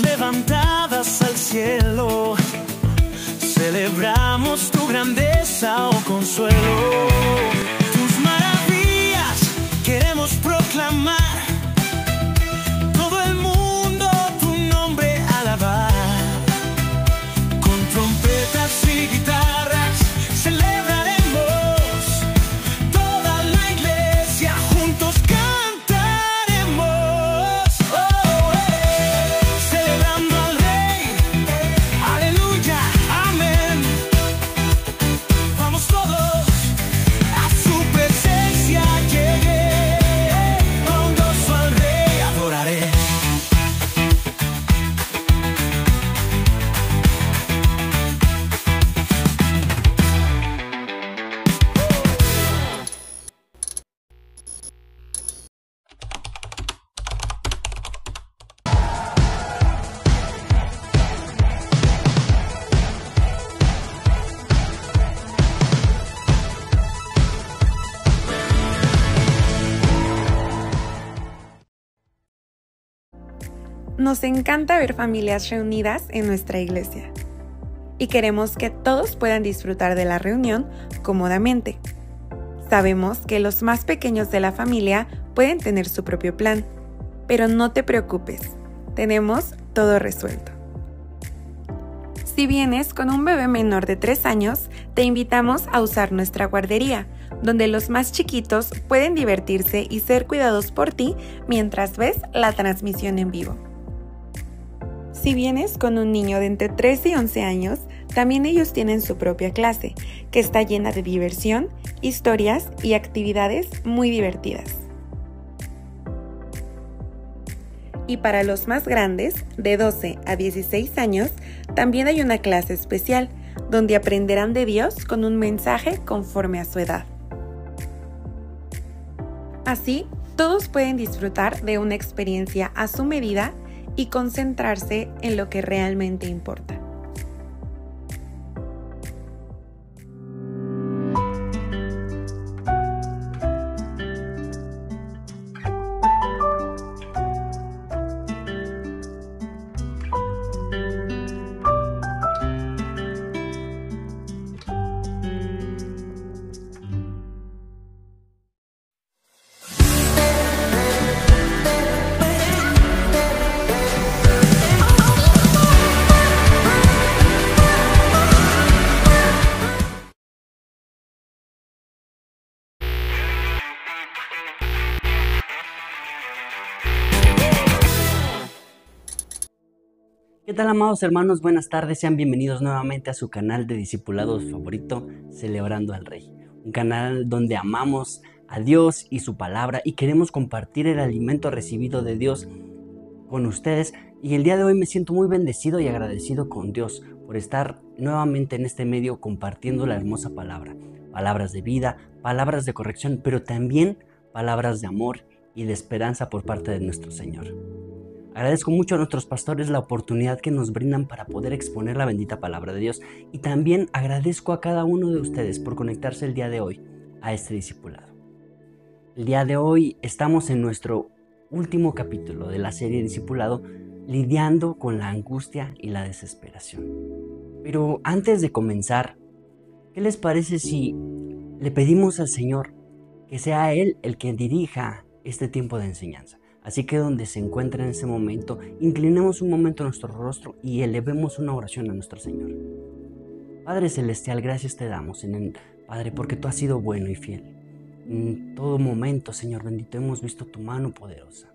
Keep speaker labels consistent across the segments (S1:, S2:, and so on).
S1: Levantadas al cielo, celebramos tu grandeza, oh consuelo. Tus maravillas queremos proclamar, todo el mundo tu nombre alabar. Con trompetas y guitarras celebraremos, toda la iglesia juntos cantaremos. Oh, celebrando al Rey, aleluya, amén. Vamos todos a su presencia, llegué, con gozo al Rey adoraré.
S2: Nos encanta ver familias reunidas en nuestra iglesia y queremos que todos puedan disfrutar de la reunión cómodamente. Sabemos que los más pequeños de la familia pueden tener su propio plan, pero no te preocupes, tenemos todo resuelto. Si vienes con un bebé menor de 3 años, te invitamos a usar nuestra guardería, donde los más chiquitos pueden divertirse y ser cuidados por ti mientras ves la transmisión en vivo. Si vienes con un niño de entre 3 y 11 años, también ellos tienen su propia clase, que está llena de diversión, historias y actividades muy divertidas. Y para los más grandes, de 12 a 16 años, también hay una clase especial, donde aprenderán de Dios con un mensaje conforme a su edad. Así, todos pueden disfrutar de una experiencia a su medida y concentrarse en lo que realmente importa.
S3: ¿Qué tal, amados hermanos? Buenas tardes, sean bienvenidos nuevamente a su canal de discipulados favorito, Celebrando al Rey. Un canal donde amamos a Dios y su palabra y queremos compartir el alimento recibido de Dios con ustedes. Y el día de hoy me siento muy bendecido y agradecido con Dios por estar nuevamente en este medio compartiendo la hermosa palabra. Palabras de vida, palabras de corrección, pero también palabras de amor y de esperanza por parte de nuestro Señor. Agradezco mucho a nuestros pastores la oportunidad que nos brindan para poder exponer la bendita palabra de Dios, y también agradezco a cada uno de ustedes por conectarse el día de hoy a este discipulado. El día de hoy estamos en nuestro último capítulo de la serie Discipulado, lidiando con la angustia y la desesperación. Pero antes de comenzar, ¿qué les parece si le pedimos al Señor que sea Él el que dirija este tiempo de enseñanza? Así que donde se encuentre en ese momento, inclinemos un momento nuestro rostro y elevemos una oración a nuestro Señor. Padre Celestial, gracias te damos, Padre, porque tú has sido bueno y fiel. En todo momento, Señor bendito, hemos visto tu mano poderosa.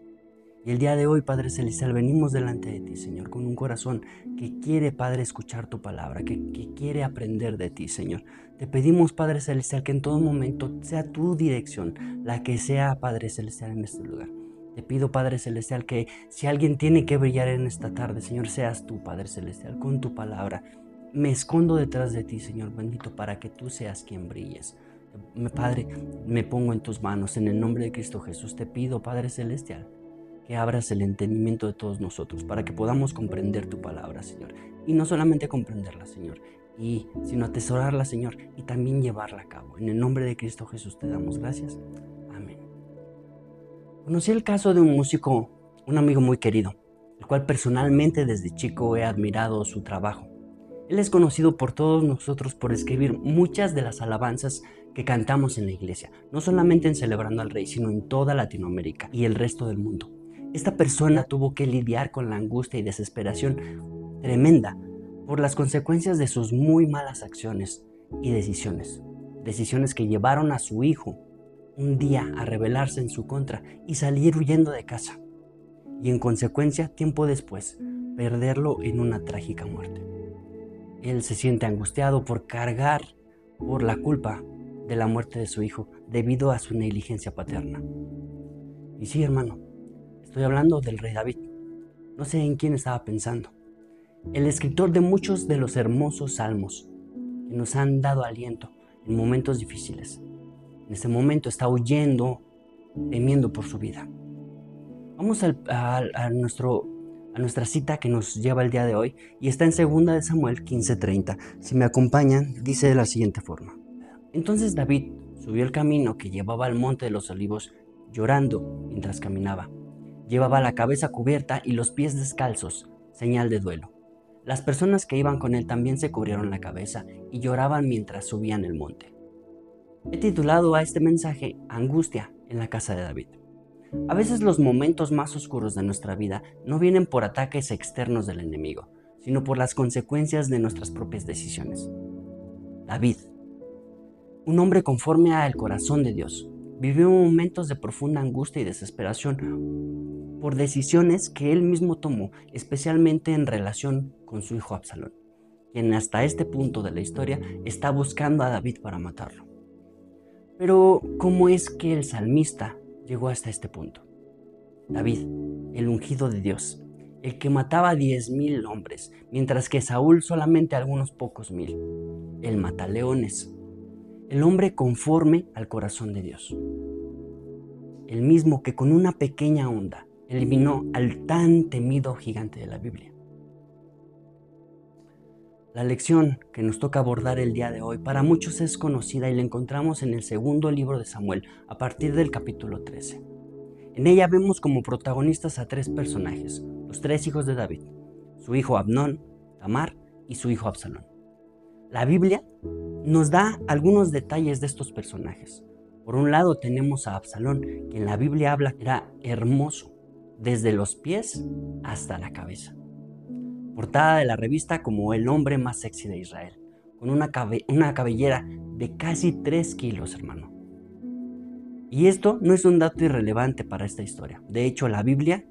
S3: Y el día de hoy, Padre Celestial, venimos delante de ti, Señor, con un corazón que quiere, Padre, escuchar tu palabra, que quiere aprender de ti, Señor. Te pedimos, Padre Celestial, que en todo momento sea tu dirección la que sea, Padre Celestial, en este lugar. Te pido, Padre Celestial, que si alguien tiene que brillar en esta tarde, Señor, seas tú, Padre Celestial, con tu palabra. Me escondo detrás de ti, Señor bendito, para que tú seas quien brilles. Padre, me pongo en tus manos, en el nombre de Cristo Jesús. Te pido, Padre Celestial, que abras el entendimiento de todos nosotros para que podamos comprender tu palabra, Señor. Y no solamente comprenderla, Señor, sino atesorarla, Señor, y también llevarla a cabo. En el nombre de Cristo Jesús te damos gracias. Amén. Conocí el caso de un músico, un amigo muy querido, el cual personalmente desde chico he admirado su trabajo. Él es conocido por todos nosotros por escribir muchas de las alabanzas que cantamos en la iglesia, no solamente en Celebrando al Rey, sino en toda Latinoamérica y el resto del mundo. Esta persona tuvo que lidiar con la angustia y desesperación tremenda por las consecuencias de sus muy malas acciones y decisiones que llevaron a su hijo un día a rebelarse en su contra y salir huyendo de casa, y en consecuencia, tiempo después, perderlo en una trágica muerte. Él se siente angustiado por cargar por la culpa de la muerte de su hijo debido a su negligencia paterna. Y sí, hermano, estoy hablando del rey David. No sé en quién estaba pensando. El escritor de muchos de los hermosos salmos que nos han dado aliento en momentos difíciles. En este momento está huyendo, temiendo por su vida. Vamos a nuestra cita que nos lleva el día de hoy y está en 2 de Samuel 15:30. Si me acompañan, dice de la siguiente forma. Entonces David subió el camino que llevaba al monte de los olivos, llorando mientras caminaba. Llevaba la cabeza cubierta y los pies descalzos, señal de duelo. Las personas que iban con él también se cubrieron la cabeza y lloraban mientras subían el monte. He titulado a este mensaje Angustia en la casa de David. A veces los momentos más oscuros de nuestra vida no vienen por ataques externos del enemigo, sino por las consecuencias de nuestras propias decisiones. David, un hombre conforme al corazón de Dios, vivió momentos de profunda angustia y desesperación por decisiones que él mismo tomó, especialmente en relación con su hijo Absalón, quien hasta este punto de la historia está buscando a David para matarlo. Pero, ¿cómo es que el salmista llegó hasta este punto? David, el ungido de Dios, el que mataba a 10,000 hombres, mientras que Saúl solamente a algunos pocos mil, el mataleones, el hombre conforme al corazón de Dios, el mismo que con una pequeña onda eliminó al tan temido gigante de la Biblia. La lección que nos toca abordar el día de hoy para muchos es conocida y la encontramos en el 2 libro de Samuel, a partir del capítulo 13. En ella vemos como protagonistas a 3 personajes, los 3 hijos de David, su hijo Amnón, Tamar y su hijo Absalón. La Biblia nos da algunos detalles de estos personajes. Por un lado tenemos a Absalón, que en la Biblia habla que era hermoso, desde los pies hasta la cabeza. Portada de la revista como el hombre más sexy de Israel, con una cabellera de casi 3 kilos, hermano. Y esto no es un dato irrelevante para esta historia. De hecho, la Biblia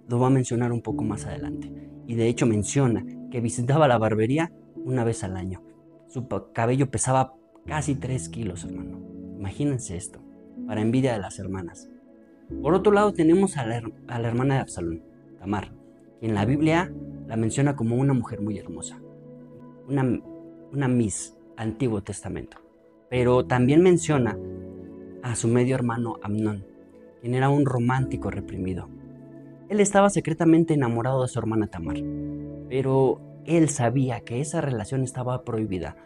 S3: lo va a mencionar un poco más adelante. Y de hecho menciona que visitaba la barbería una vez al año. Su cabello pesaba casi 3 kilos, hermano. Imagínense esto, para envidia de las hermanas. Por otro lado tenemos a la hermana de Absalón, Tamar, que en la Biblia la menciona como una mujer muy hermosa, una Miss Antiguo Testamento. Pero también menciona a su medio hermano Amnón, quien era un romántico reprimido. Él estaba secretamente enamorado de su hermana Tamar, pero él sabía que esa relación estaba prohibida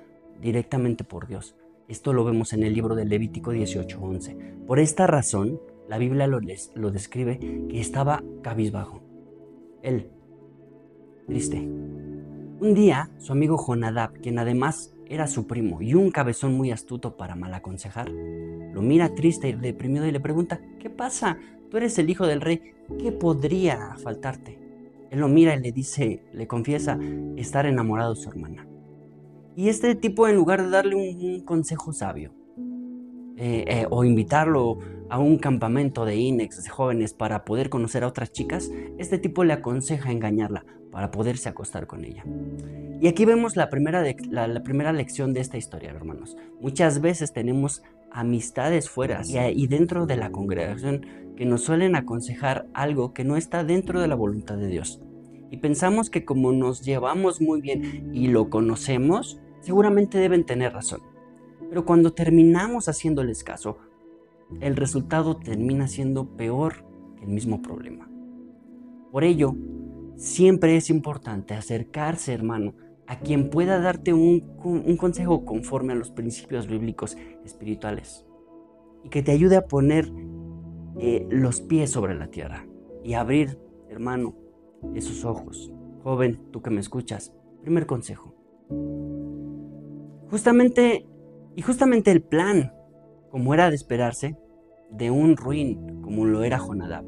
S3: directamente por Dios. Esto lo vemos en el libro de Levítico 18:11. Por esta razón, la Biblia lo describe que estaba cabizbajo. Él, triste. Un día, su amigo Jonadab, quien además era su primo y un cabezón muy astuto para mal aconsejar, lo mira triste y deprimido y le pregunta: ¿qué pasa? Tú eres el hijo del rey, ¿qué podría faltarte? Él lo mira y le confiesa estar enamorado de su hermana. Y este tipo, en lugar de darle un consejo sabio, o invitarlo a un campamento de INEX de jóvenes para poder conocer a otras chicas, este tipo le aconseja engañarla para poderse acostar con ella. Y aquí vemos la primera lección de esta historia, hermanos. Muchas veces tenemos amistades fuera y dentro de la congregación que nos suelen aconsejar algo que no está dentro de la voluntad de Dios. Y pensamos que como nos llevamos muy bien y lo conocemos, seguramente deben tener razón. Pero cuando terminamos haciéndoles caso, el resultado termina siendo peor que el mismo problema. Por ello, siempre es importante acercarse, hermano, a quien pueda darte un consejo conforme a los principios bíblicos espirituales y que te ayude a poner los pies sobre la tierra y abrir, hermano, esos ojos. Joven, tú que me escuchas, primer consejo. Justamente el plan, como era de esperarse, de un ruin como lo era Jonadab,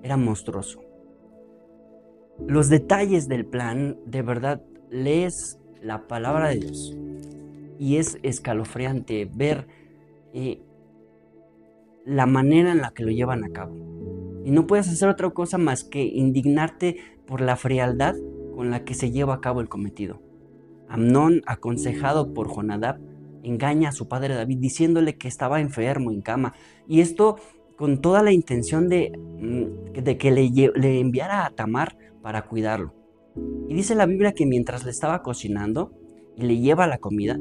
S3: era monstruoso. Los detalles del plan, de verdad, lees la palabra de Dios y es escalofriante ver la manera en la que lo llevan a cabo. Y no puedes hacer otra cosa más que indignarte por la frialdad con la que se lleva a cabo el cometido. Amnón, aconsejado por Jonadab, engaña a su padre David diciéndole que estaba enfermo en cama. Y esto con toda la intención de que le enviara a Tamar para cuidarlo. Y dice la Biblia que mientras le estaba cocinando y le lleva la comida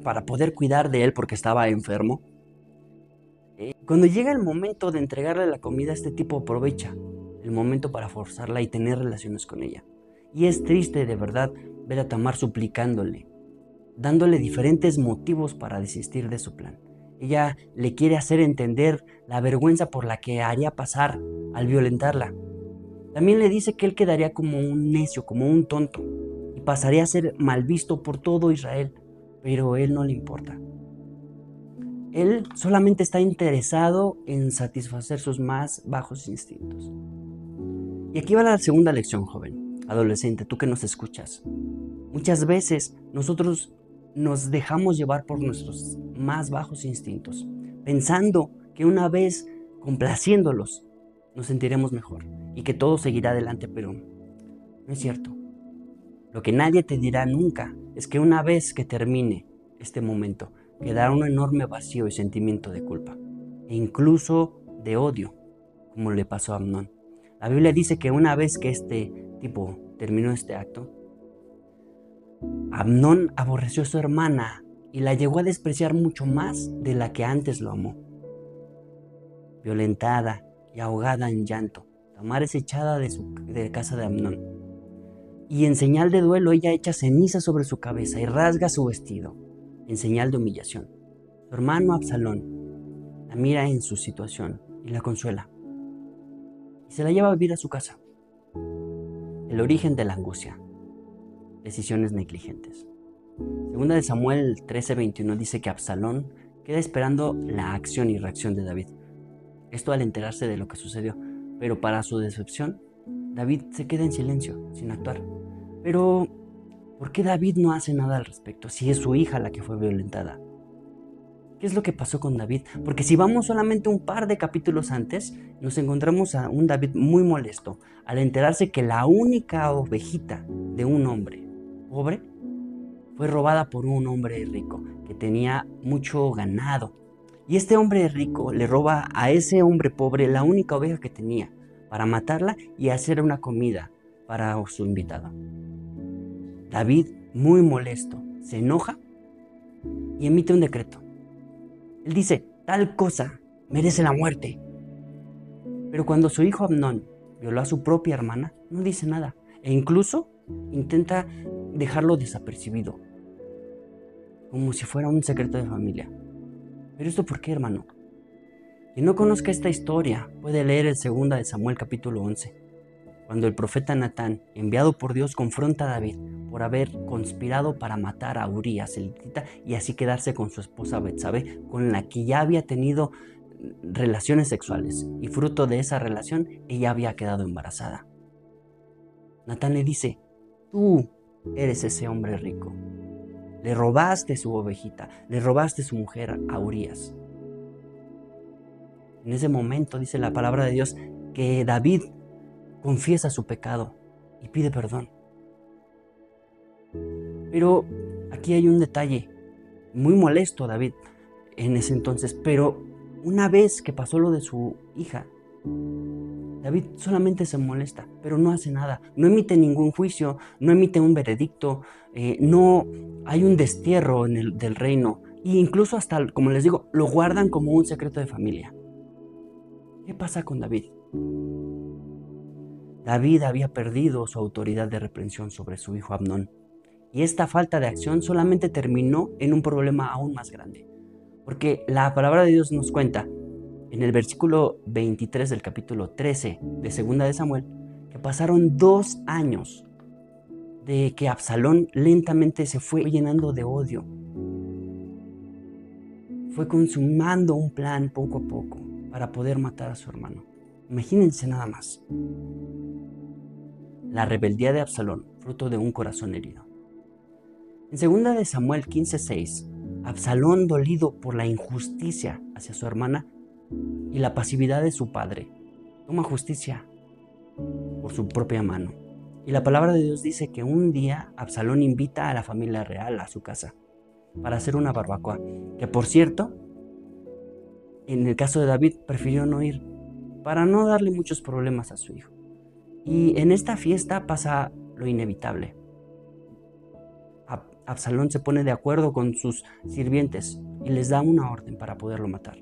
S3: para poder cuidar de él porque estaba enfermo, cuando llega el momento de entregarle la comida, este tipo aprovecha el momento para forzarla y tener relaciones con ella. Y es triste de verdad ver a Tamar suplicándole, dándole diferentes motivos para desistir de su plan. Ella le quiere hacer entender la vergüenza por la que haría pasar al violentarla. También le dice que él quedaría como un necio, como un tonto, y pasaría a ser mal visto por todo Israel, pero a él no le importa. Él solamente está interesado en satisfacer sus más bajos instintos. Y aquí va la segunda lección, joven, adolescente, tú que nos escuchas. Muchas veces nosotros nos dejamos llevar por nuestros más bajos instintos, pensando que una vez complaciéndolos nos sentiremos mejor y que todo seguirá adelante, pero no es cierto. Lo que nadie te dirá nunca es que una vez que termine este momento, quedará un enorme vacío y sentimiento de culpa, e incluso de odio, como le pasó a Amnón. La Biblia dice que una vez que este tipo terminó este acto, Amnón aborreció a su hermana y la llegó a despreciar mucho más de la que antes lo amó. Violentada y ahogada en llanto, Tamar es echada de casa de Amnón. Y en señal de duelo ella echa ceniza sobre su cabeza y rasga su vestido, en señal de humillación. Su hermano Absalón la mira en su situación y la consuela. Y se la lleva a vivir a su casa. El origen de la angustia. Decisiones negligentes. Segunda de Samuel 13:21 dice que Absalón queda esperando la acción y reacción de David. Esto al enterarse de lo que sucedió. Pero para su decepción, David se queda en silencio, sin actuar. Pero, ¿por qué David no hace nada al respecto si es su hija la que fue violentada? ¿Qué es lo que pasó con David? Porque si vamos solamente un par de capítulos antes, nos encontramos a un David muy molesto al enterarse que la única ovejita de un hombre pobre fue robada por un hombre rico que tenía mucho ganado. Y este hombre rico le roba a ese hombre pobre la única oveja que tenía para matarla y hacer una comida para su invitado. David, muy molesto, se enoja y emite un decreto. Él dice, tal cosa merece la muerte. Pero cuando su hijo Amnón violó a su propia hermana, no dice nada. E incluso intenta dejarlo desapercibido, como si fuera un secreto de familia. ¿Pero esto por qué, hermano? Quien no conozca esta historia puede leer el 2 de Samuel capítulo 11, cuando el profeta Natán, enviado por Dios, confronta a David por haber conspirado para matar a Urías el hitita y así quedarse con su esposa Betsabé, con la que ya había tenido relaciones sexuales, y fruto de esa relación ella había quedado embarazada. Natán le dice, tú eres ese hombre rico. Le robaste su ovejita, le robaste su mujer a Urías. En ese momento dice la palabra de Dios que David confiesa su pecado y pide perdón. Pero aquí hay un detalle muy molesto a David. en ese entonces, pero una vez que pasó lo de su hija, David solamente se molesta, pero no hace nada, no emite ningún juicio, no emite un veredicto, no hay un destierro del reino, e incluso hasta, como les digo, lo guardan como un secreto de familia. ¿Qué pasa con David? David había perdido su autoridad de reprensión sobre su hijo Amnón, y esta falta de acción solamente terminó en un problema aún más grande, porque la palabra de Dios nos cuenta en el versículo 23 del capítulo 13 de Segunda de Samuel, que pasaron 2 años de que Absalón lentamente se fue llenando de odio. Fue consumando un plan poco a poco para poder matar a su hermano. Imagínense nada más. La rebeldía de Absalón, fruto de un corazón herido. En Segunda de Samuel 15:6, Absalón, dolido por la injusticia hacia su hermana y la pasividad de su padre, toma justicia por su propia mano. Y la palabra de Dios dice que un día Absalón invita a la familia real a su casa para hacer una barbacoa, que por cierto, en el caso de David, prefirió no ir para no darle muchos problemas a su hijo. Y en esta fiesta pasa lo inevitable. Absalón se pone de acuerdo con sus sirvientes y les da una orden para poderlo matar.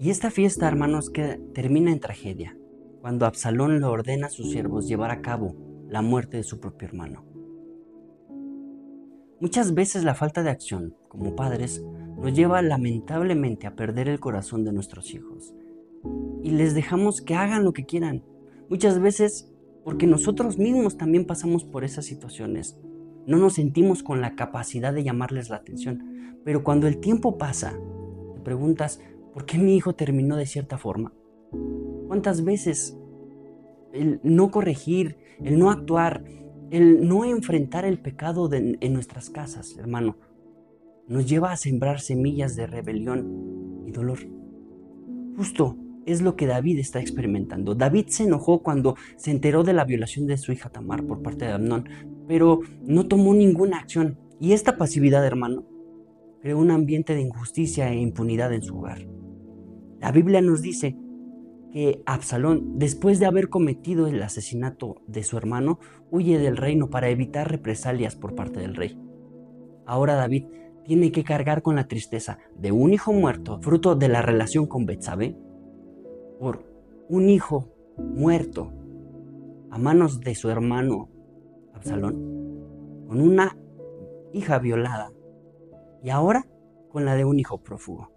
S3: Y esta fiesta, hermanos, que termina en tragedia, cuando Absalón le ordena a sus siervos llevar a cabo la muerte de su propio hermano. Muchas veces la falta de acción, como padres, nos lleva lamentablemente a perder el corazón de nuestros hijos y les dejamos que hagan lo que quieran. Muchas veces porque nosotros mismos también pasamos por esas situaciones. No nos sentimos con la capacidad de llamarles la atención, pero cuando el tiempo pasa, te preguntas, ¿por qué mi hijo terminó de cierta forma? ¿Cuántas veces el no corregir, el no actuar, el no enfrentar el pecado en nuestras casas, hermano, nos lleva a sembrar semillas de rebelión y dolor? Justo es lo que David está experimentando. David se enojó cuando se enteró de la violación de su hija Tamar por parte de Amnón, pero no tomó ninguna acción. Y esta pasividad, hermano, creó un ambiente de injusticia e impunidad en su hogar. La Biblia nos dice que Absalón, después de haber cometido el asesinato de su hermano, huye del reino para evitar represalias por parte del rey. Ahora David tiene que cargar con la tristeza de un hijo muerto, fruto de la relación con Betsabé, por un hijo muerto a manos de su hermano Absalón, con una hija violada y ahora con la de un hijo prófugo.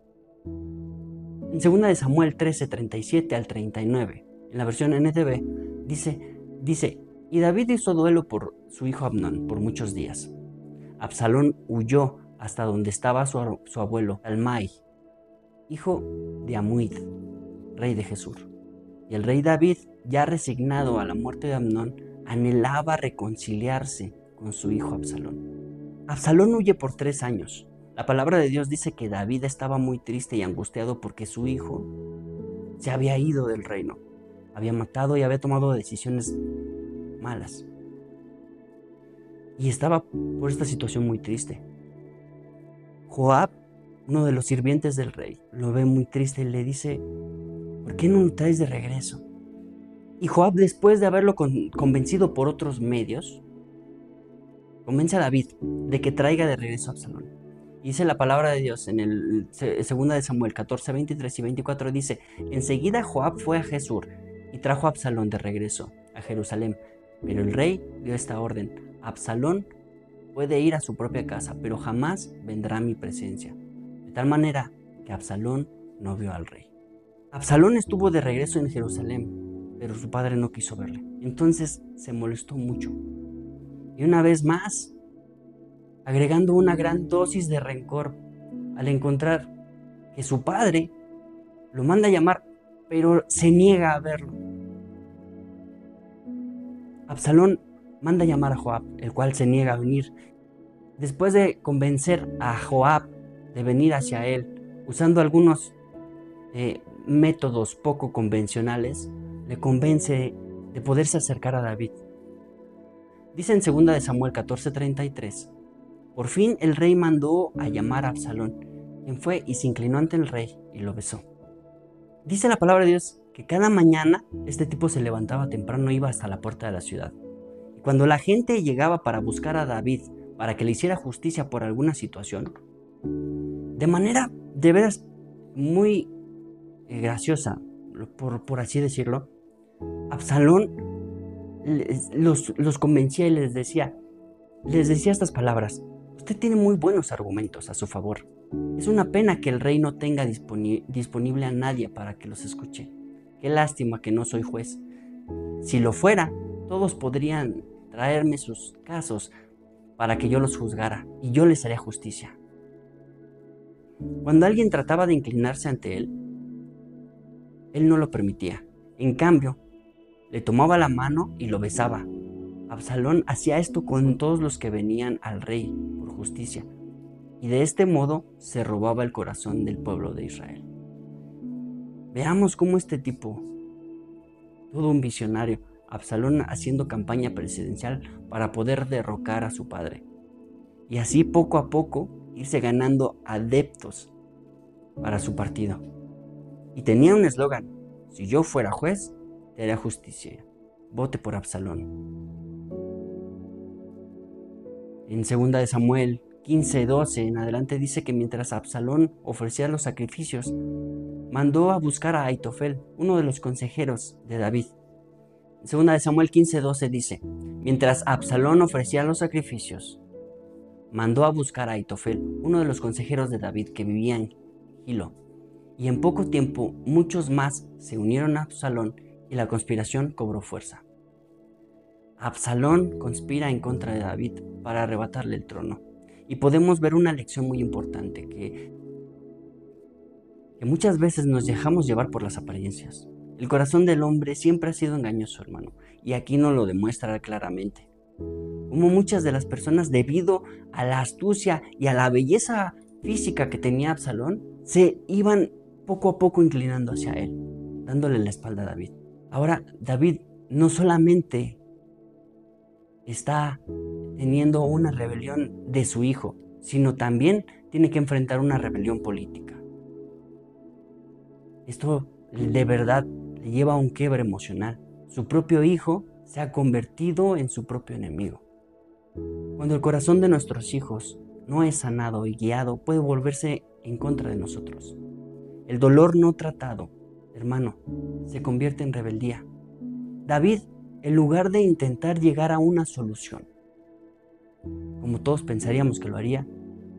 S3: En 2 de Samuel 13, 37 al 39, en la versión NTV, dice, y David hizo duelo por su hijo Amnón por muchos días. Absalón huyó hasta donde estaba su abuelo Talmai, hijo de Amuid, rey de Gesur. Y el rey David, ya resignado a la muerte de Amnón, anhelaba reconciliarse con su hijo Absalón. Absalón huye por 3 años. La palabra de Dios dice que David estaba muy triste y angustiado porque su hijo se había ido del reino. Había matado y había tomado decisiones malas. Y estaba por esta situación muy triste. Joab, uno de los sirvientes del rey, lo ve muy triste y le dice, ¿por qué no lo traes de regreso? Y Joab, después de haberlo convencido por otros medios, convence a David de que traiga de regreso a Absalón. Y dice la palabra de Dios en el 2 de Samuel 14, 23 y 24, dice, enseguida Joab fue a Gesur y trajo a Absalón de regreso a Jerusalén. Pero el rey dio esta orden, Absalón puede ir a su propia casa, pero jamás vendrá a mi presencia. De tal manera que Absalón no vio al rey. Absalón estuvo de regreso en Jerusalén, pero su padre no quiso verle. Entonces se molestó mucho. Y una vez más, agregando una gran dosis de rencor al encontrar que su padre lo manda a llamar, pero se niega a verlo. Absalón manda a llamar a Joab, el cual se niega a venir. Después de convencer a Joab de venir hacia él, usando algunos métodos poco convencionales, le convence de poderse acercar a David. Dice en 2 de Samuel 14:33, por fin el rey mandó a llamar a Absalón, fue y se inclinó ante el rey y lo besó. Dice la palabra de Dios que cada mañana este tipo se levantaba temprano, iba hasta la puerta de la ciudad. Y cuando la gente llegaba para buscar a David, para que le hiciera justicia por alguna situación, de manera de veras muy graciosa, por así decirlo, Absalón los convencía y les decía estas palabras: usted tiene muy buenos argumentos a su favor. Es una pena que el rey no tenga disponible a nadie para que los escuche. Qué lástima que no soy juez. Si lo fuera, todos podrían traerme sus casos para que yo los juzgara y yo les haría justicia. Cuando alguien trataba de inclinarse ante él no lo permitía. En cambio, le tomaba la mano y lo besaba. Absalón hacía esto con todos los que venían al rey por justicia, y de este modo se robaba el corazón del pueblo de Israel. Veamos cómo este tipo, todo un visionario, Absalón haciendo campaña presidencial para poder derrocar a su padre, y así poco a poco irse ganando adeptos para su partido. Y tenía un eslogan: si yo fuera juez, te haría justicia. Vote por Absalón. En 2 de Samuel 15:12 en adelante dice que mientras Absalón ofrecía los sacrificios, mandó a buscar a Aitofel, uno de los consejeros de David. En 2 de Samuel 15:12 dice: mientras Absalón ofrecía los sacrificios, mandó a buscar a Aitofel, uno de los consejeros de David que vivía en Gilo. Y en poco tiempo muchos más se unieron a Absalón y la conspiración cobró fuerza. Absalón conspira en contra de David para arrebatarle el trono. Y podemos ver una lección muy importante, que muchas veces nos dejamos llevar por las apariencias. El corazón del hombre siempre ha sido engañoso, hermano, y aquí nos lo demuestra claramente. Como muchas de las personas, debido a la astucia y a la belleza física que tenía Absalón, se iban poco a poco inclinando hacia él, dándole la espalda a David. Ahora, David no solamente está teniendo una rebelión de su hijo, sino también tiene que enfrentar una rebelión política. Esto de verdad le lleva a un quiebre emocional. Su propio hijo se ha convertido en su propio enemigo. Cuando el corazón de nuestros hijos no es sanado y guiado, puede volverse en contra de nosotros. El dolor no tratado, hermano, se convierte en rebeldía. David, en lugar de intentar llegar a una solución, como todos pensaríamos que lo haría,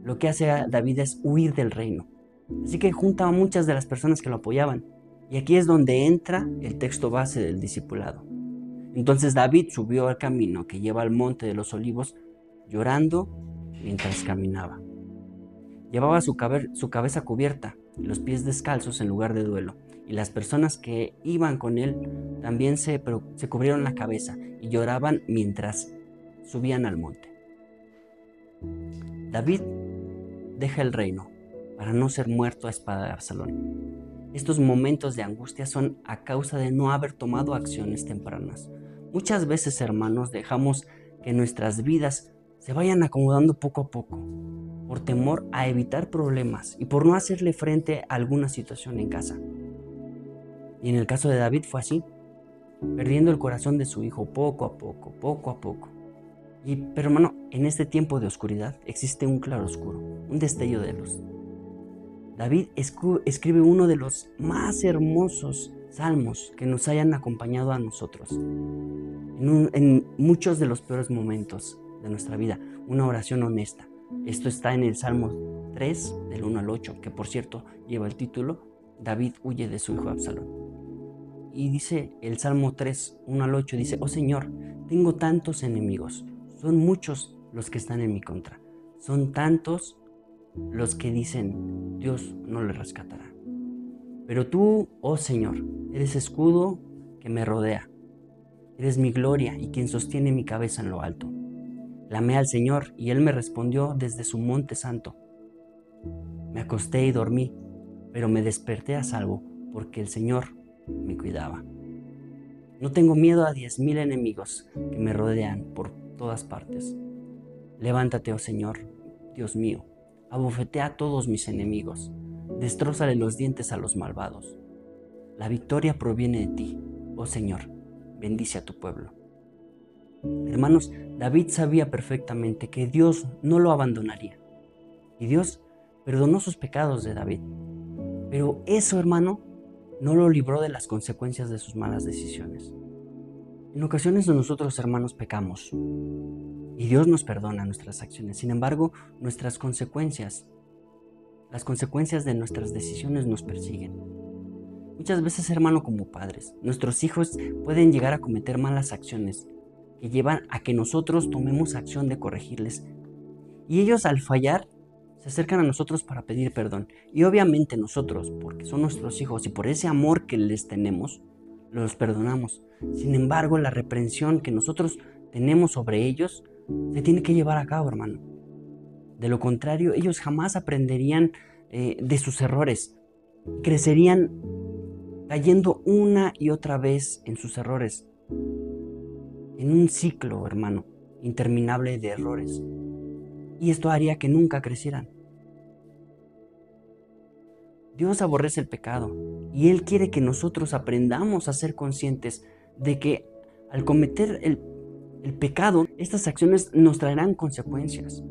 S3: lo que hace David es huir del reino. Así que junta a muchas de las personas que lo apoyaban. Y aquí es donde entra el texto base del discipulado. Entonces David subió al camino que lleva al monte de los olivos, llorando mientras caminaba. Llevaba su cabeza cubierta y los pies descalzos en lugar de duelo. Y las personas que iban con él también se cubrieron la cabeza y lloraban mientras subían al monte. David deja el reino para no ser muerto a espada de Absalón. Estos momentos de angustia son a causa de no haber tomado acciones tempranas. Muchas veces, hermanos, dejamos que nuestras vidas se vayan acomodando poco a poco, por temor a evitar problemas y por no hacerle frente a alguna situación en casa. Y en el caso de David fue así, perdiendo el corazón de su hijo poco a poco, poco a poco. Pero hermano, en este tiempo de oscuridad existe un claroscuro, un destello de luz. David escribe uno de los más hermosos salmos que nos hayan acompañado a nosotros en muchos de los peores momentos de nuestra vida, una oración honesta. Esto está en el Salmo 3, del 1 al 8, que por cierto lleva el título David huye de su hijo Absalón. Y dice el Salmo 3, 1 al 8, dice: oh Señor, tengo tantos enemigos, son muchos los que están en mi contra, son tantos los que dicen, Dios no le rescatará. Pero tú, oh Señor, eres escudo que me rodea, eres mi gloria y quien sostiene mi cabeza en lo alto. Clamé al Señor y Él me respondió desde su monte santo. Me acosté y dormí, pero me desperté a salvo porque el Señor me cuidaba. No tengo miedo a 10,000 enemigos que me rodean por todas partes. Levántate, oh Señor, Dios mío, abofetea a todos mis enemigos, destrózale los dientes a los malvados. La victoria proviene de ti, oh Señor, bendice a tu pueblo. Hermanos, David sabía perfectamente que Dios no lo abandonaría. Y Dios perdonó sus pecados de David. Pero eso, hermano, no lo libró de las consecuencias de sus malas decisiones. En ocasiones nosotros, hermanos, pecamos. Y Dios nos perdona nuestras acciones. Sin embargo, las consecuencias de nuestras decisiones nos persiguen. Muchas veces, hermano, como padres, nuestros hijos pueden llegar a cometer malas acciones que llevan a que nosotros tomemos acción de corregirles. Y ellos, al fallar, se acercan a nosotros para pedir perdón. Y obviamente nosotros, porque son nuestros hijos y por ese amor que les tenemos, los perdonamos. Sin embargo, la reprensión que nosotros tenemos sobre ellos se tiene que llevar a cabo, hermano. De lo contrario, ellos jamás aprenderían de sus errores. Crecerían cayendo una y otra vez en sus errores. En un ciclo, hermano, interminable de errores. Y esto haría que nunca crecieran. Dios aborrece el pecado y Él quiere que nosotros aprendamos a ser conscientes de que al cometer el pecado, estas acciones nos traerán consecuencias.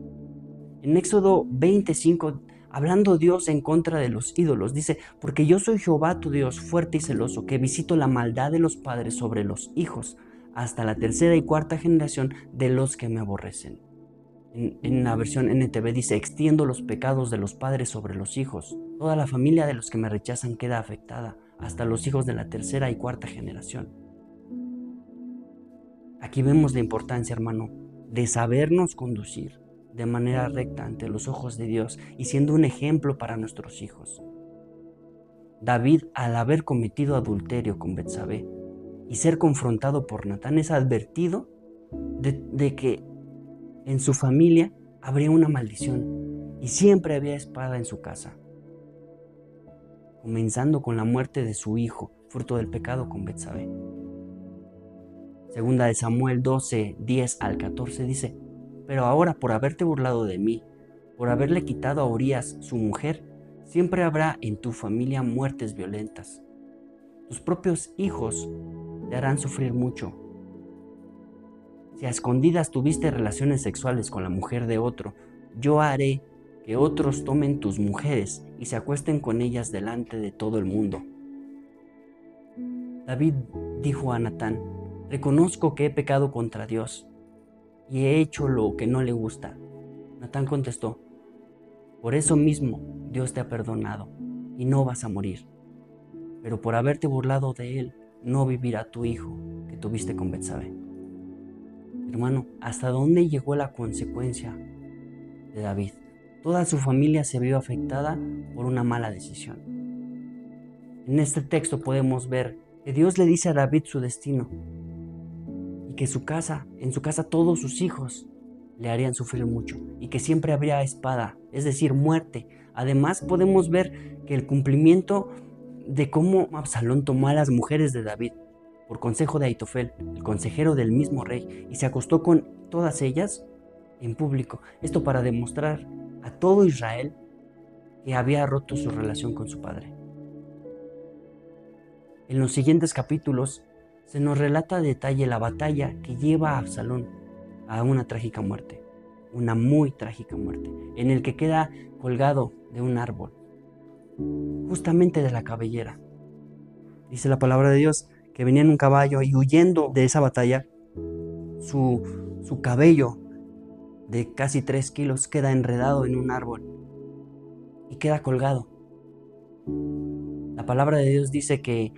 S3: En Éxodo 25, hablando Dios en contra de los ídolos, dice: porque yo soy Jehová tu Dios, fuerte y celoso, que visito la maldad de los padres sobre los hijos, hasta la tercera y cuarta generación de los que me aborrecen. En la versión NTV dice: extiendo los pecados de los padres sobre los hijos. Toda la familia de los que me rechazan queda afectada, hasta los hijos de la tercera y cuarta generación. Aquí vemos la importancia, hermano, de sabernos conducir de manera recta ante los ojos de Dios y siendo un ejemplo para nuestros hijos. David, al haber cometido adulterio con Betsabé y ser confrontado por Natán, es advertido de que en su familia habría una maldición y siempre había espada en su casa, comenzando con la muerte de su hijo, fruto del pecado con Betsabé. Segunda de Samuel 12, 10 al 14 dice: pero ahora, por haberte burlado de mí, por haberle quitado a Urías su mujer, siempre habrá en tu familia muertes violentas. Tus propios hijos te harán sufrir mucho. Si a escondidas tuviste relaciones sexuales con la mujer de otro, yo haré que otros tomen tus mujeres y se acuesten con ellas delante de todo el mundo. David dijo a Natán: reconozco que he pecado contra Dios y he hecho lo que no le gusta. Natán contestó: por eso mismo Dios te ha perdonado y no vas a morir. Pero por haberte burlado de él, no vivirá tu hijo que tuviste con Betsabé. Hermano, ¿hasta dónde llegó la consecuencia de David? Toda su familia se vio afectada por una mala decisión. En este texto podemos ver que Dios le dice a David su destino y que en su casa todos sus hijos le harían sufrir mucho y que siempre habría espada, es decir, muerte. Además podemos ver que el cumplimiento de cómo Absalón tomó a las mujeres de David por consejo de Aitofel, el consejero del mismo rey, y se acostó con todas ellas en público. Esto para demostrar a todo Israel que había roto su relación con su padre. En los siguientes capítulos se nos relata a detalle la batalla que lleva a Absalón a una trágica muerte, una muy trágica muerte, en el que queda colgado de un árbol, justamente de la cabellera. Dice la palabra de Dios que venía en un caballo y huyendo de esa batalla, su cabello de casi 3 kilos queda enredado en un árbol y queda colgado. La palabra de Dios dice que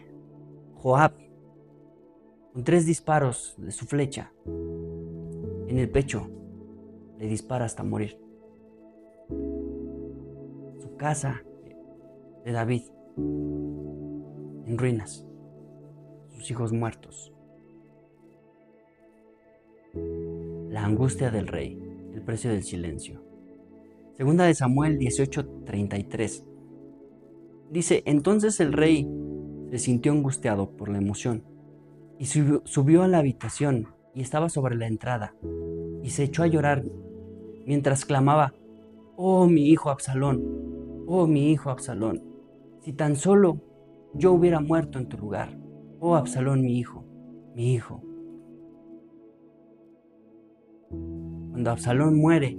S3: Joab, con 3 disparos de su flecha en el pecho, le dispara hasta morir. Su casa de David en ruinas, sus hijos muertos. La angustia del rey, el precio del silencio. Segunda de Samuel 18:33. Dice: entonces el rey se sintió angustiado por la emoción y subió a la habitación y estaba sobre la entrada y se echó a llorar mientras clamaba: oh mi hijo Absalón, oh mi hijo Absalón, si tan solo yo hubiera muerto en tu lugar, oh Absalón mi hijo, mi hijo. Cuando Absalón muere,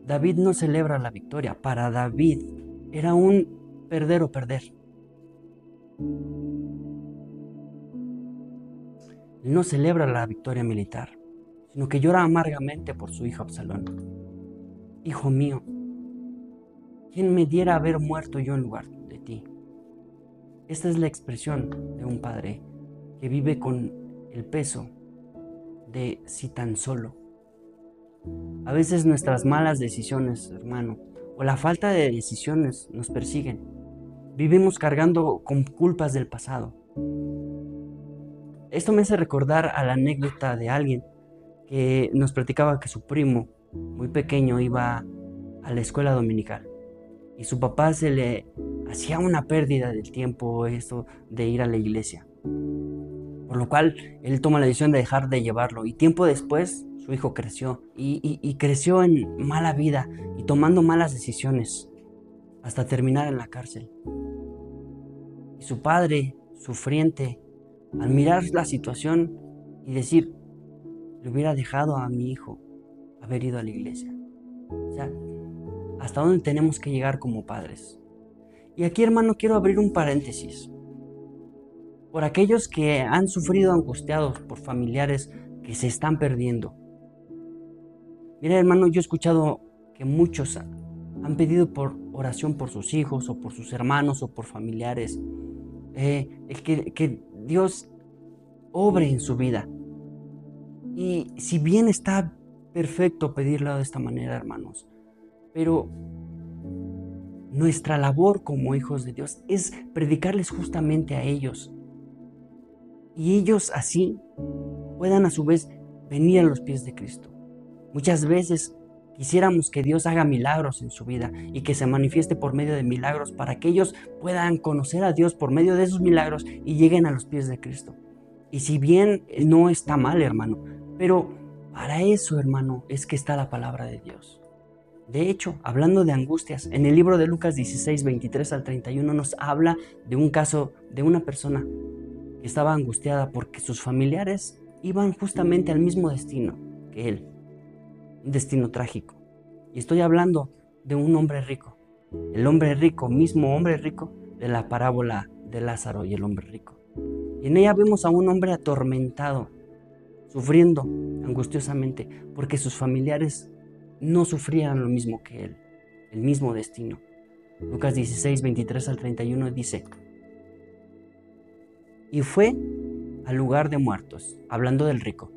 S3: David no celebra la victoria. Para David era un perder o perder. Él no celebra la victoria militar, sino que llora amargamente por su hijo Absalón. Hijo mío, ¿quién me diera haber muerto yo en lugar de ti? Esta es la expresión de un padre que vive con el peso de si tan solo. A veces nuestras malas decisiones, hermano, o la falta de decisiones nos persiguen. Vivimos cargando con culpas del pasado. Esto me hace recordar a la anécdota de alguien que nos platicaba que su primo, muy pequeño, iba a la escuela dominical y su papá se le hacía una pérdida del tiempo esto de ir a la iglesia. Por lo cual él toma la decisión de dejar de llevarlo y tiempo después su hijo creció y creció en mala vida y tomando malas decisiones hasta terminar en la cárcel. Y su padre, sufriente, al mirar la situación y decir, le hubiera dejado a mi hijo haber ido a la iglesia. O sea, ¿hasta dónde tenemos que llegar como padres? Y aquí, hermano, quiero abrir un paréntesis. Por aquellos que han sufrido angustiados por familiares que se están perdiendo. Mira, hermano, yo he escuchado que muchos han pedido por oración por sus hijos o por sus hermanos o por familiares. Que Dios obre en su vida. Y si bien está perfecto pedirlo de esta manera, hermanos, pero nuestra labor como hijos de Dios es predicarles justamente a ellos. Y ellos así puedan a su vez venir a los pies de Cristo. Muchas veces quisiéramos que Dios haga milagros en su vida y que se manifieste por medio de milagros para que ellos puedan conocer a Dios por medio de esos milagros y lleguen a los pies de Cristo. Y si bien no está mal, hermano, pero para eso, hermano, es que está la palabra de Dios. De hecho, hablando de angustias, en el libro de Lucas 16, 23 al 31 nos habla de un caso de una persona que estaba angustiada porque sus familiares iban justamente al mismo destino que él. Un destino trágico. Y estoy hablando de un hombre rico. El hombre rico, mismo hombre rico de la parábola de Lázaro y el hombre rico. Y en ella vemos a un hombre atormentado, sufriendo angustiosamente porque sus familiares no sufrían lo mismo que él, el mismo destino. Lucas 16, 23 al 31 dice: y fue al lugar de muertos, hablando del rico.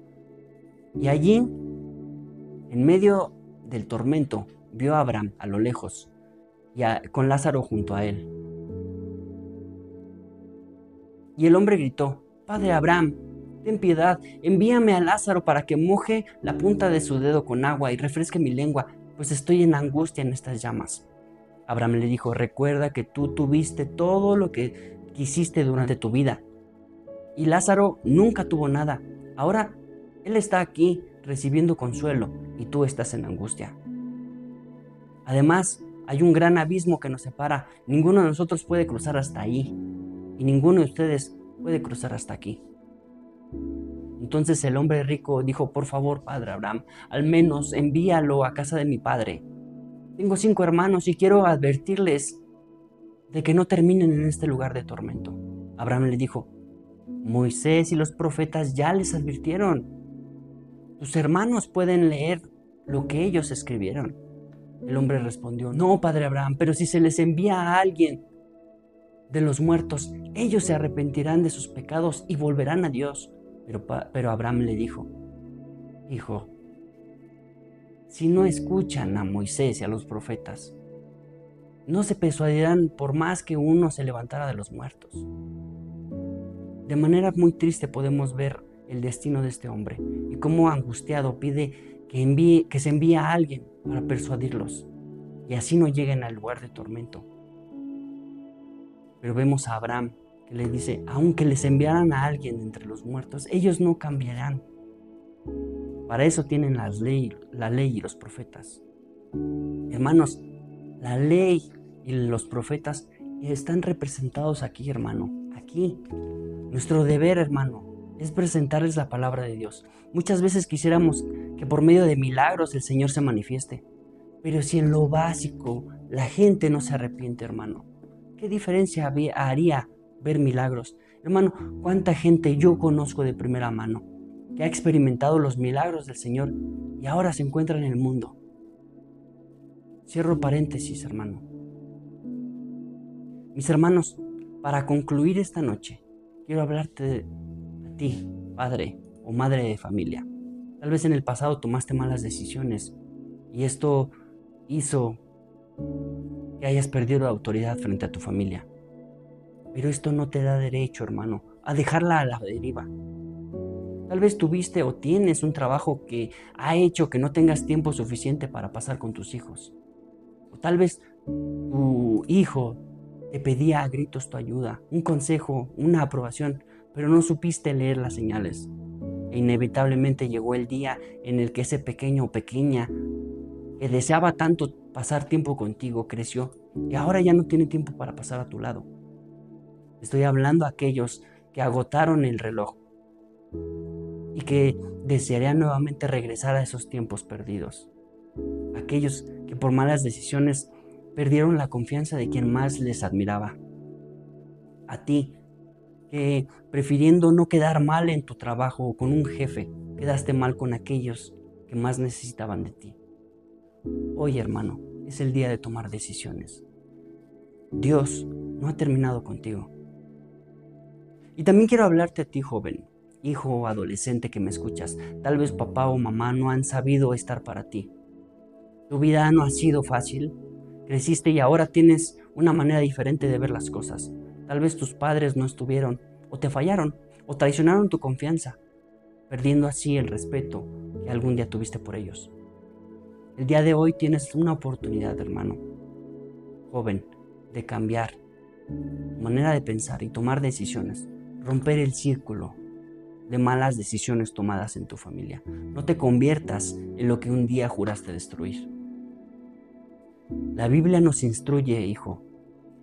S3: Y allí, en medio del tormento, vio a Abraham a lo lejos, con Lázaro junto a él. Y el hombre gritó: Padre Abraham, ten piedad, envíame a Lázaro para que moje la punta de su dedo con agua y refresque mi lengua, pues estoy en angustia en estas llamas. Abraham le dijo: recuerda que tú tuviste todo lo que quisiste durante tu vida, y Lázaro nunca tuvo nada. Ahora él está aquí recibiendo consuelo y tú estás en angustia. Además, hay un gran abismo que nos separa. Ninguno de nosotros puede cruzar hasta ahí y ninguno de ustedes puede cruzar hasta aquí. Entonces el hombre rico dijo: por favor, padre Abraham, al menos envíalo a casa de mi padre. Tengo 5 hermanos y quiero advertirles de que no terminen en este lugar de tormento. Abraham le dijo: Moisés y los profetas ya les advirtieron. Tus hermanos pueden leer lo que ellos escribieron. El hombre respondió: no, padre Abraham, pero si se les envía a alguien de los muertos, ellos se arrepentirán de sus pecados y volverán a Dios. Pero Abraham le dijo: hijo, si no escuchan a Moisés y a los profetas, no se persuadirán por más que uno se levantara de los muertos. De manera muy triste podemos ver el destino de este hombre y cómo angustiado pide que se envíe a alguien para persuadirlos y así no lleguen al lugar de tormento. Pero vemos a Abraham que le dice: aunque les enviaran a alguien entre los muertos, ellos no cambiarán. Para eso tienen la ley y los profetas. Hermanos, la ley y los profetas están representados aquí, hermano, aquí. Nuestro deber, hermano, es presentarles la palabra de Dios. Muchas veces quisiéramos que por medio de milagros el Señor se manifieste, pero si en lo básico la gente no se arrepiente, hermano, ¿qué diferencia haría ver milagros? Hermano, ¿cuánta gente yo conozco de primera mano que ha experimentado los milagros del Señor y ahora se encuentra en el mundo? Cierro paréntesis, hermano. Mis hermanos, para concluir esta noche, quiero hablarte a ti, padre o madre de familia. Tal vez en el pasado tomaste malas decisiones y esto hizo que hayas perdido la autoridad frente a tu familia. Pero esto no te da derecho, hermano, a dejarla a la deriva. Tal vez tuviste o tienes un trabajo que ha hecho que no tengas tiempo suficiente para pasar con tus hijos. O tal vez tu hijo te pedía a gritos tu ayuda, un consejo, una aprobación, pero no supiste leer las señales. E inevitablemente llegó el día en el que ese pequeño o pequeña que deseaba tanto pasar tiempo contigo creció y ahora ya no tiene tiempo para pasar a tu lado. Estoy hablando a aquellos que agotaron el reloj y que desearían nuevamente regresar a esos tiempos perdidos. Aquellos que por malas decisiones perdieron la confianza de quien más les admiraba. A ti, que prefiriendo no quedar mal en tu trabajo o con un jefe, quedaste mal con aquellos que más necesitaban de ti. Hoy, hermano, es el día de tomar decisiones. Dios no ha terminado contigo. Y también quiero hablarte a ti, joven, hijo o adolescente que me escuchas. Tal vez papá o mamá no han sabido estar para ti. Tu vida no ha sido fácil. Creciste y ahora tienes una manera diferente de ver las cosas. Tal vez tus padres no estuvieron, o te fallaron, o traicionaron tu confianza, perdiendo así el respeto que algún día tuviste por ellos. El día de hoy tienes una oportunidad, hermano, joven, de cambiar tu manera de pensar y tomar decisiones, romper el círculo de malas decisiones tomadas en tu familia. No te conviertas en lo que un día juraste destruir. La Biblia nos instruye, hijo,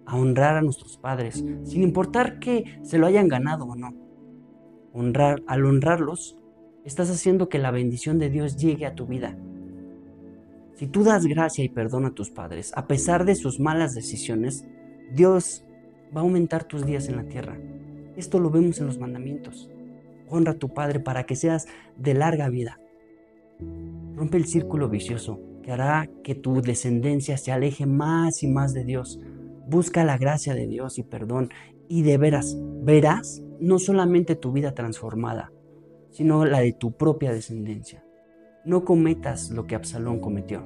S3: a honrar a nuestros padres, sin importar que se lo hayan ganado o no. Al honrarlos, estás haciendo que la bendición de Dios llegue a tu vida. Si tú das gracia y perdón a tus padres, a pesar de sus malas decisiones, Dios va a aumentar tus días en la tierra. Esto lo vemos en los mandamientos. Honra a tu padre para que seas de larga vida. Rompe el círculo vicioso que hará que tu descendencia se aleje más y más de Dios. Busca la gracia de Dios y perdón, y de veras verás no solamente tu vida transformada, sino la de tu propia descendencia. No cometas lo que Absalón cometió,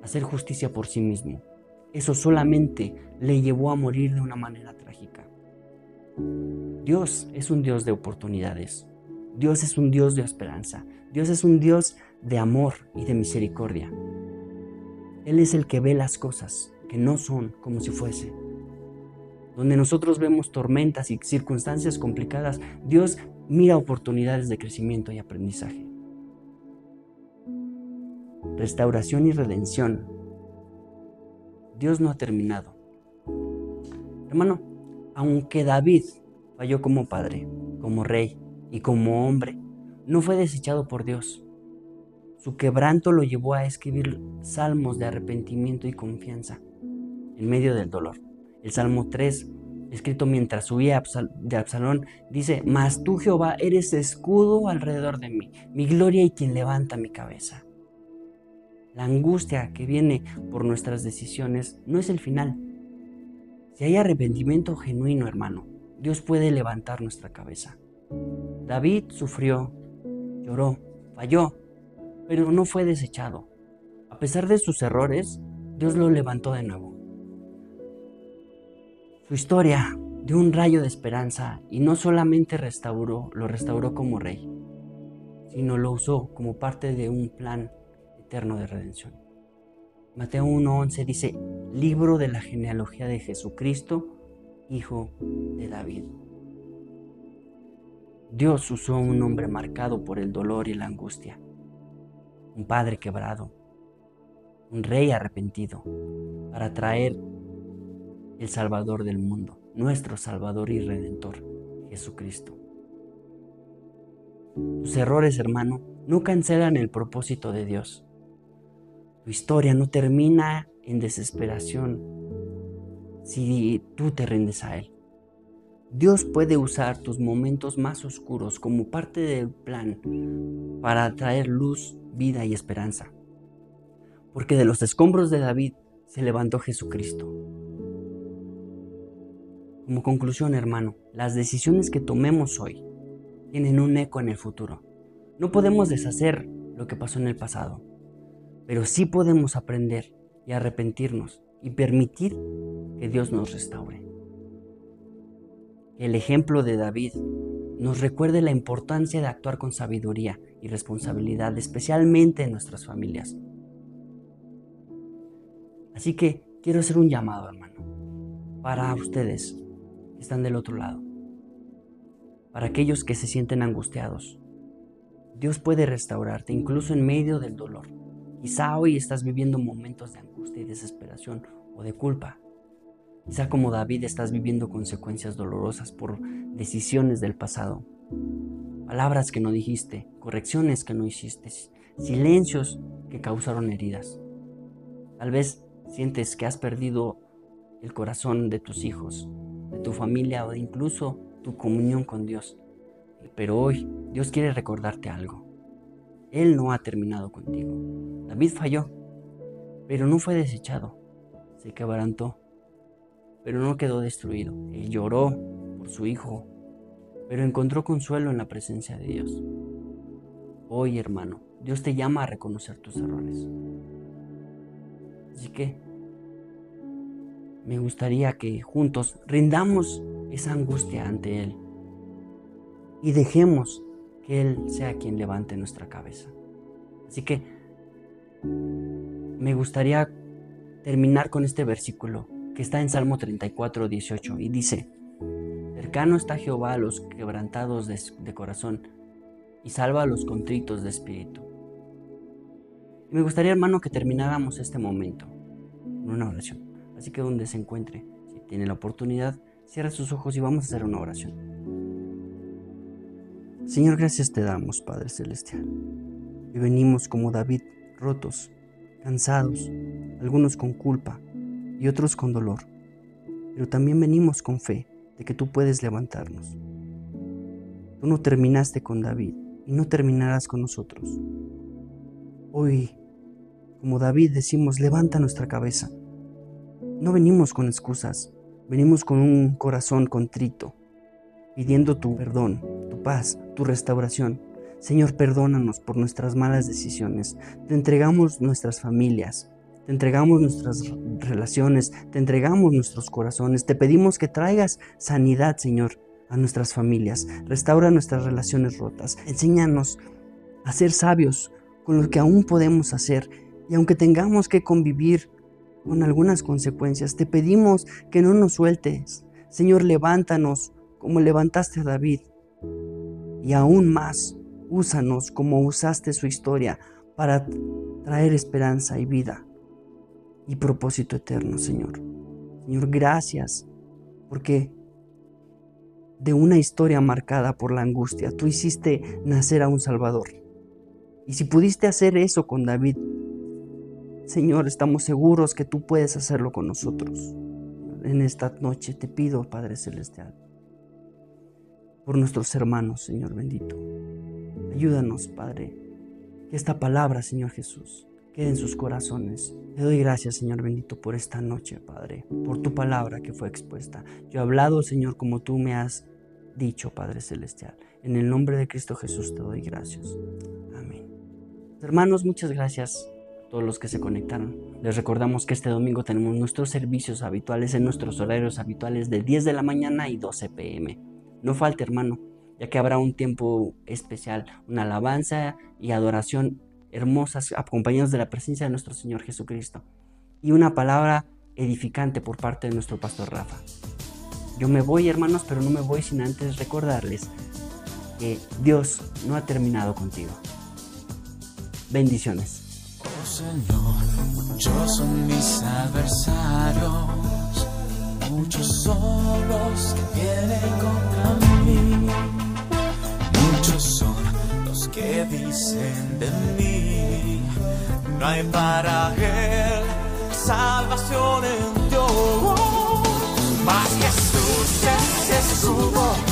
S3: hacer justicia por sí mismo. Eso solamente le llevó a morir de una manera trágica. Dios es un Dios de oportunidades. Dios es un Dios de esperanza. Dios es un Dios de amor y de misericordia. Él es el que ve las cosas que no son como si fuese. Donde nosotros vemos tormentas y circunstancias complicadas, Dios mira oportunidades de crecimiento y aprendizaje. Restauración y redención. Dios no ha terminado. Hermano, aunque David falló como padre, como rey y como hombre, no fue desechado por Dios. Su quebranto lo llevó a escribir salmos de arrepentimiento y confianza en medio del dolor. El Salmo 3, escrito mientras huía de Absalón, dice: Mas tú, Jehová, eres escudo alrededor de mí, mi gloria y quien levanta mi cabeza. La angustia que viene por nuestras decisiones no es el final. Si hay arrepentimiento genuino, hermano, Dios puede levantar nuestra cabeza. David sufrió, lloró, falló, pero no fue desechado. A pesar de sus errores, Dios lo levantó de nuevo. Su historia dio un rayo de esperanza y no solamente lo restauró como rey, sino lo usó como parte de un plan eterno de redención. Mateo 1:11 dice: libro de la genealogía de Jesucristo, hijo de David. Dios usó a un hombre marcado por el dolor y la angustia, un padre quebrado, un rey arrepentido, para traer el Salvador del mundo, nuestro Salvador y Redentor, Jesucristo. Tus errores, hermano, no cancelan el propósito de Dios. Tu historia no termina en desesperación si tú te rindes a Él. Dios puede usar tus momentos más oscuros como parte del plan para traer luz, vida y esperanza. Porque de los escombros de David se levantó Jesucristo. Como conclusión, hermano, las decisiones que tomemos hoy tienen un eco en el futuro. No podemos deshacer lo que pasó en el pasado, pero sí podemos aprender y arrepentirnos y permitir que Dios nos restaure. El ejemplo de David nos recuerde la importancia de actuar con sabiduría y responsabilidad, especialmente en nuestras familias. Así que quiero hacer un llamado, hermano, para ustedes que están del otro lado, para aquellos que se sienten angustiados. Dios puede restaurarte incluso en medio del dolor. Quizá hoy estás viviendo momentos de angustia y desesperación o de culpa. Quizá como David estás viviendo consecuencias dolorosas por decisiones del pasado. Palabras que no dijiste, correcciones que no hiciste, silencios que causaron heridas. Tal vez sientes que has perdido el corazón de tus hijos, de tu familia o incluso tu comunión con Dios. Pero hoy Dios quiere recordarte algo. Él no ha terminado contigo. David falló, pero no fue desechado. Se quebrantó, pero no quedó destruido. Él lloró por su hijo, pero encontró consuelo en la presencia de Dios. Hoy, hermano, Dios te llama a reconocer tus errores. Así que me gustaría que juntos rindamos esa angustia ante Él y dejemos que Él sea quien levante nuestra cabeza. Así que me gustaría terminar con este versículo que está en Salmo 34, 18 y dice: cercano está Jehová a los quebrantados de corazón y salva a los contritos de espíritu. Y me gustaría, hermano, que termináramos este momento con una oración. Así que donde se encuentre, si tiene la oportunidad, cierra sus ojos y vamos a hacer una oración. Señor, gracias te damos, Padre Celestial. Y venimos como David, rotos, cansados, algunos con culpa y otros con dolor. Pero también venimos con fe de que tú puedes levantarnos. Tú no terminaste con David y no terminarás con nosotros. Hoy, como David, decimos: levanta nuestra cabeza. No venimos con excusas, venimos con un corazón contrito, pidiendo tu perdón, tu paz, tu restauración. Señor, perdónanos por nuestras malas decisiones. Te entregamos nuestras familias, te entregamos nuestras relaciones, te entregamos nuestros corazones. Te pedimos que traigas sanidad, Señor, a nuestras familias. Restaura nuestras relaciones rotas. Enséñanos a ser sabios con lo que aún podemos hacer. Y aunque tengamos que convivir con algunas consecuencias, te pedimos que no nos sueltes. Señor, levántanos como levantaste a David. Y aún más, úsanos como usaste su historia para traer esperanza y vida y propósito eterno, Señor. Señor, gracias, porque de una historia marcada por la angustia, tú hiciste nacer a un Salvador. Y si pudiste hacer eso con David, Señor, estamos seguros que tú puedes hacerlo con nosotros. En esta noche te pido, Padre Celestial, por nuestros hermanos, Señor bendito. Ayúdanos, Padre, que esta palabra, Señor Jesús, quede en sus corazones. Te doy gracias, Señor bendito, por esta noche, Padre, por tu palabra que fue expuesta. Yo he hablado, Señor, como tú me has dicho, Padre Celestial. En el nombre de Cristo Jesús te doy gracias. Amén. Hermanos, muchas gracias a todos los que se conectaron. Les recordamos que este domingo tenemos nuestros servicios habituales en nuestros horarios habituales de 10 de la mañana y 12 p.m. No falte, hermano, ya que habrá un tiempo especial, una alabanza y adoración hermosas, acompañados de la presencia de nuestro Señor Jesucristo, y una palabra edificante por parte de nuestro pastor Rafa. Yo me voy, hermanos, pero no me voy sin antes recordarles que Dios no ha terminado contigo. Bendiciones.
S1: Señor, muchos son mis adversarios, muchos son los que vienen contra mí, muchos son los que dicen de mí, no hay para él salvación en Dios, mas Jesús es Jesús.